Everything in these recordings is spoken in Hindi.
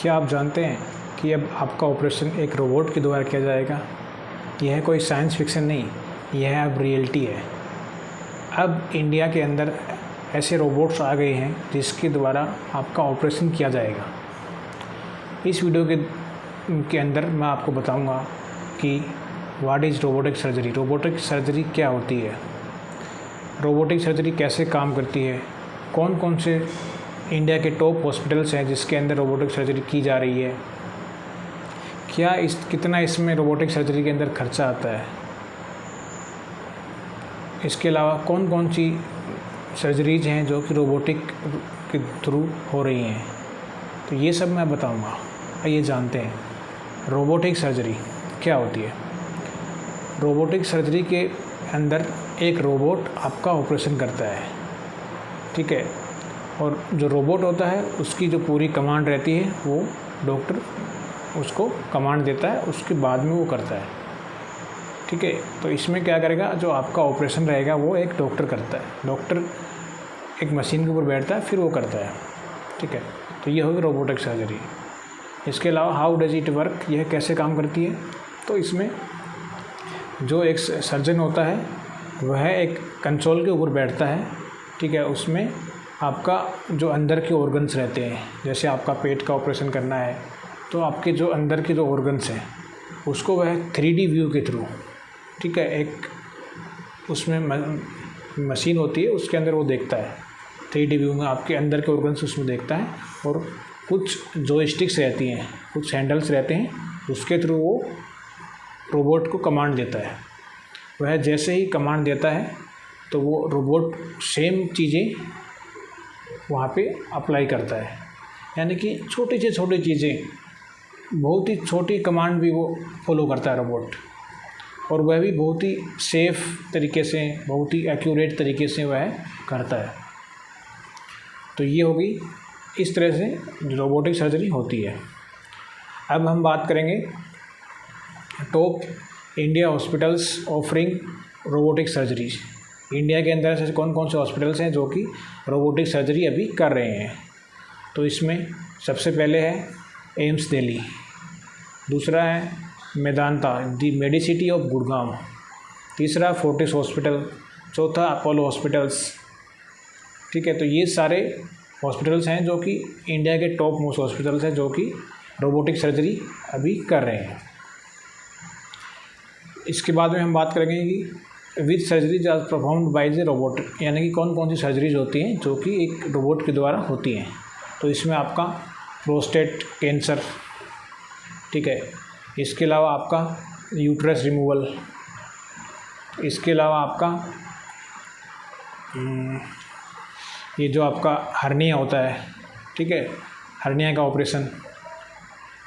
क्या आप जानते हैं कि अब आपका ऑपरेशन एक रोबोट के द्वारा किया जाएगा? यह कोई साइंस फिक्शन नहीं, यह अब रियलिटी है। अब इंडिया के अंदर ऐसे रोबोट्स आ गए हैं जिसके द्वारा आपका ऑपरेशन किया जाएगा। इस वीडियो के अंदर मैं आपको बताऊंगा कि what is robotic surgery, robotic surgery क्या होती है, रोबोटिक सर्जरी कैसे काम करती है, कौन कौन से इंडिया के टॉप हॉस्पिटल्स हैं जिसके अंदर रोबोटिक सर्जरी की जा रही है, कितना इसमें रोबोटिक सर्जरी के अंदर खर्चा आता है, इसके अलावा कौन कौन सी सर्जरीज हैं जो कि रोबोटिक के थ्रू हो रही हैं। तो ये सब मैं बताऊंगा। आइए जानते हैं रोबोटिक सर्जरी क्या होती है। रोबोटिक सर्जरी के अंदर एक रोबोट आपका ऑपरेशन करता है, ठीक है, और जो रोबोट होता है उसकी जो पूरी कमांड रहती है वो डॉक्टर उसको कमांड देता है, उसके बाद में वो करता है, ठीक है। तो इसमें क्या करेगा, जो आपका ऑपरेशन रहेगा वो एक डॉक्टर करता है, डॉक्टर एक मशीन के ऊपर बैठता है फिर वो करता है, ठीक है। तो ये होगी रोबोटिक सर्जरी। इसके अलावा हाउ डज इट वर्क, यह कैसे काम करती है। तो इसमें जो एक सर्जन होता है वह एक कंसोल के ऊपर बैठता है, ठीक है। उसमें आपका जो अंदर के ऑर्गन्स रहते हैं, जैसे आपका पेट का ऑपरेशन करना है तो आपके जो अंदर के जो ऑर्गन्स हैं उसको वह 3D व्यू के थ्रू, ठीक है, एक उसमें मशीन होती है उसके अंदर वो देखता है, 3D व्यू में आपके अंदर के ऑर्गन्स उसमें देखता है, और कुछ जॉयस्टिक्स रहती हैं, कुछ हैंडल्स रहते हैं, उसके थ्रू वो रोबोट को कमांड देता है। वह जैसे ही कमांड देता है तो वो रोबोट सेम चीज़ें वहाँ पे अप्लाई करता है, यानी कि छोटी से छोटी चीज़ें, बहुत ही छोटी कमांड भी वो फॉलो करता है रोबोट, और वह भी बहुत ही सेफ़ तरीके से, बहुत ही एक्यूरेट तरीके से वह करता है। तो ये होगी, इस तरह से रोबोटिक सर्जरी होती है। अब हम बात करेंगे top India hospitals offering robotic surgery. India के अंदर ऐसे कौन कौन से हॉस्पिटल्स हैं जो कि रोबोटिक सर्जरी अभी कर रहे हैं। तो इसमें सबसे पहले है एम्स दिल्ली, दूसरा है मेदांता दी मेडिसिटी ऑफ गुड़गांव, तीसरा फोर्टिस हॉस्पिटल, चौथा अपोलो हॉस्पिटल्स, ठीक है। तो ये सारे हॉस्पिटल्स हैं जो कि इंडिया के टॉप मोस्ट हॉस्पिटल्स हैं जो कि रोबोटिक सर्जरी अभी कर रहे हैं। इसके बाद में हम बात करेंगे कि which surgeries are performed by the robot, यानी कि कौन कौन सी सर्जरीज होती हैं जो कि एक रोबोट के द्वारा होती हैं। तो इसमें आपका प्रोस्टेट कैंसर, ठीक है, इसके अलावा आपका यूट्रस रिमूवल, इसके अलावा आपका ये जो आपका हर्निया होता है, ठीक है, हर्निया का ऑपरेशन,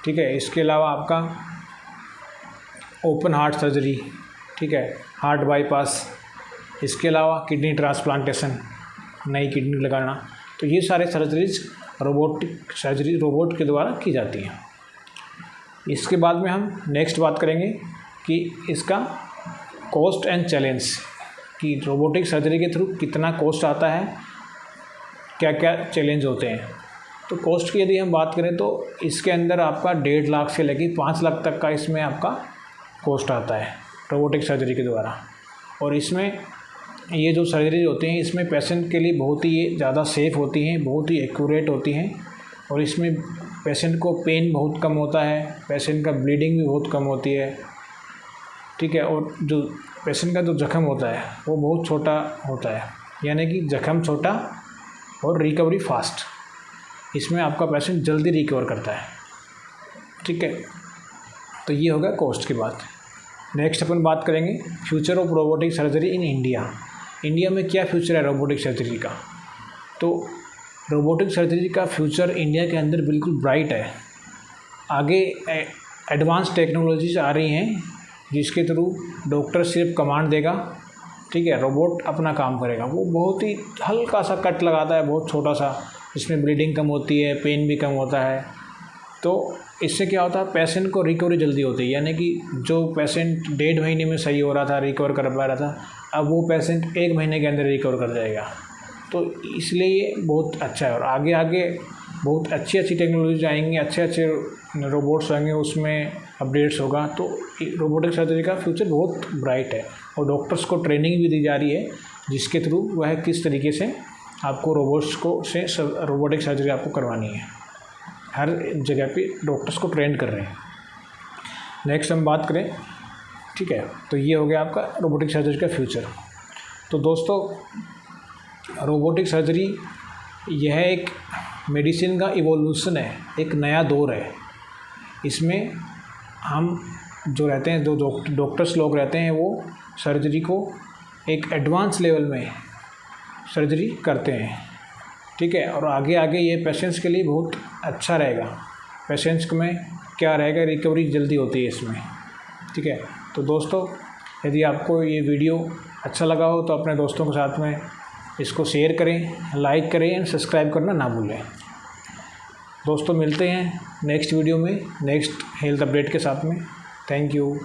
ठीक है, इसके अलावा आपका ओपन हार्ट सर्जरी, ठीक है, हार्ट बाईपास, इसके अलावा किडनी ट्रांसप्लांटेशन, नई किडनी लगाना। तो ये सारे सर्जरीज रोबोटिक सर्जरी रोबोट के द्वारा की जाती हैं। इसके बाद में हम नेक्स्ट बात करेंगे कि इसका कॉस्ट एंड चैलेंज, कि रोबोटिक सर्जरी के थ्रू कितना कॉस्ट आता है, क्या क्या चैलेंज होते हैं। तो कॉस्ट की यदि हम बात करें तो इसके अंदर आपका 1.5 लाख से लेकर 5 लाख तक का इसमें आपका कॉस्ट आता है रोबोटिक सर्जरी के द्वारा। और इसमें ये जो सर्जरी होती हैं इसमें पेशेंट के लिए बहुत ही ज़्यादा सेफ़ होती हैं, बहुत ही एक्यूरेट होती हैं, और इसमें पेशेंट को पेन बहुत कम होता है, पेशेंट का ब्लीडिंग भी बहुत कम होती है, ठीक है, और जो पेशेंट का जो जख्म होता है वो बहुत छोटा होता है, यानी कि जख्म छोटा और रिकवरी फास्ट। इसमें आपका पेशेंट जल्दी रिकवर करता है, ठीक है। तो ये होगा कॉस्ट की बात। नेक्स्ट अपन बात करेंगे future of robotic surgery in India. India में क्या फ्यूचर है रोबोटिक सर्जरी का। तो रोबोटिक सर्जरी का फ्यूचर इंडिया के अंदर बिल्कुल ब्राइट है। आगे एडवांस टेक्नोलॉजीज आ रही हैं जिसके थ्रू डॉक्टर सिर्फ कमांड देगा, ठीक है, रोबोट अपना काम करेगा। वो बहुत ही हल्का सा कट लगाता है, बहुत छोटा सा, इसमें ब्लीडिंग कम होती है, पेन भी कम होता है। तो इससे क्या होता है, पेशेंट को रिकवरी जल्दी होती है, यानी कि जो पेशेंट 1.5 महीने में सही हो रहा था, रिकवर कर पा रहा था, अब वो पेशेंट 1 महीने के अंदर रिकवर कर जाएगा। तो इसलिए ये बहुत अच्छा है। और आगे आगे बहुत अच्छी अच्छी टेक्नोलॉजी आएंगी, अच्छे अच्छे रोबोट्स आएंगे, उसमें अपडेट्स होगा। तो रोबोटिक सर्जरी का फ्यूचर बहुत ब्राइट है और डॉक्टर्स को ट्रेनिंग भी दी जा रही है जिसके थ्रू वह किस तरीके से आपको रोबोट्स को से रोबोटिक सर्जरी आपको करवानी है। हर जगह पे डॉक्टर्स को ट्रेन कर रहे हैं। नेक्स्ट हम बात करें, ठीक है, तो ये हो गया आपका रोबोटिक सर्जरी का फ्यूचर। तो दोस्तों रोबोटिक सर्जरी यह एक मेडिसिन का इवोल्यूशन है, एक नया दौर है। इसमें हम जो रहते हैं, जो डॉक्टर्स लोग रहते हैं, वो सर्जरी को एक एडवांस लेवल में सर्जरी करते हैं, ठीक है। और आगे आगे ये पेशेंट्स के लिए बहुत अच्छा रहेगा। पेशेंट्स में क्या रहेगा, रिकवरी जल्दी होती है इसमें, ठीक है। तो दोस्तों यदि आपको ये वीडियो अच्छा लगा हो तो अपने दोस्तों के साथ में इसको शेयर करें, लाइक करें एंड सब्सक्राइब करना ना भूलें। दोस्तों मिलते हैं नेक्स्ट वीडियो में, नेक्स्ट हेल्थ अपडेट के साथ में। Thank you.